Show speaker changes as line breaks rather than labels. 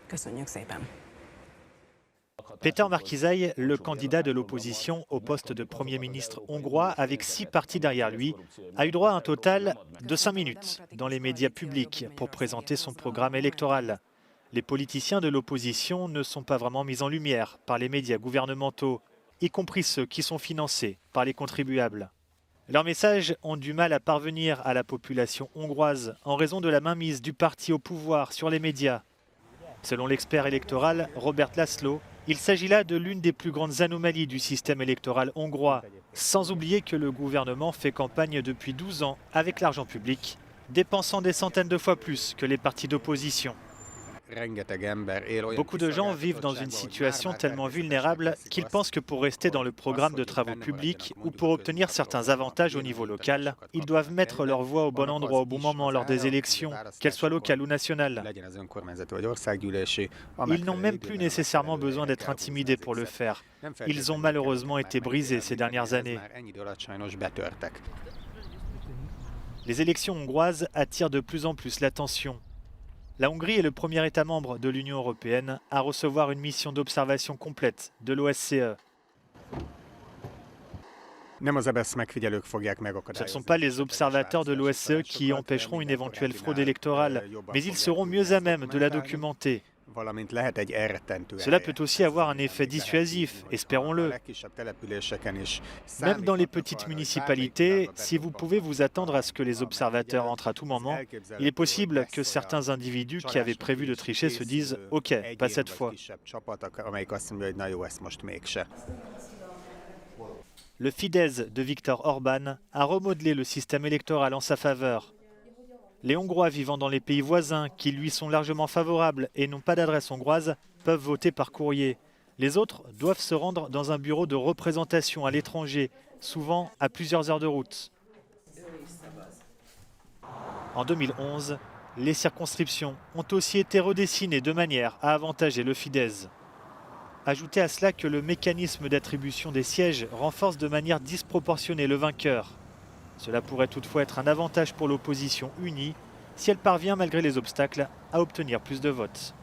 Köszönjük szépen!
Péter Márki-Zay, le candidat de l'opposition au poste de Premier ministre hongrois, avec 6 partis derrière lui, a eu droit à un total de 5 minutes dans les médias publics pour présenter son programme électoral. Les politiciens de l'opposition ne sont pas vraiment mis en lumière par les médias gouvernementaux, y compris ceux qui sont financés par les contribuables. Leurs messages ont du mal à parvenir à la population hongroise en raison de la mainmise du parti au pouvoir sur les médias. Selon l'expert électoral Robert Laszlo, il s'agit là de l'une des plus grandes anomalies du système électoral hongrois, sans oublier que le gouvernement fait campagne depuis 12 ans avec l'argent public, dépensant des centaines de fois plus que les partis d'opposition. Beaucoup de gens vivent dans une situation tellement vulnérable qu'ils pensent que pour rester dans le programme de travaux publics ou pour obtenir certains avantages au niveau local, ils doivent mettre leur voix au bon endroit au bon moment lors des élections, qu'elles soient locales ou nationales. Ils n'ont même plus nécessairement besoin d'être intimidés pour le faire. Ils ont malheureusement été brisés ces dernières années. Les élections hongroises attirent de plus en plus l'attention. La Hongrie est le premier État membre de l'Union européenne à recevoir une mission d'observation complète de l'OSCE. Ce ne sont pas les observateurs de l'OSCE qui empêcheront une éventuelle fraude électorale, mais ils seront mieux à même de la documenter. Cela peut aussi avoir un effet dissuasif, espérons-le. Même dans les petites municipalités, si vous pouvez vous attendre à ce que les observateurs entrent à tout moment, il est possible que certains individus qui avaient prévu de tricher se disent « Ok, pas cette fois ». Le Fidesz de Viktor Orban a remodelé le système électoral en sa faveur. Les Hongrois vivant dans les pays voisins, qui lui sont largement favorables et n'ont pas d'adresse hongroise, peuvent voter par courrier. Les autres doivent se rendre dans un bureau de représentation à l'étranger, souvent à plusieurs heures de route. En 2011, les circonscriptions ont aussi été redessinées de manière à avantager le Fidesz. Ajoutez à cela que le mécanisme d'attribution des sièges renforce de manière disproportionnée le vainqueur. Cela pourrait toutefois être un avantage pour l'opposition unie si elle parvient, malgré les obstacles, à obtenir plus de votes.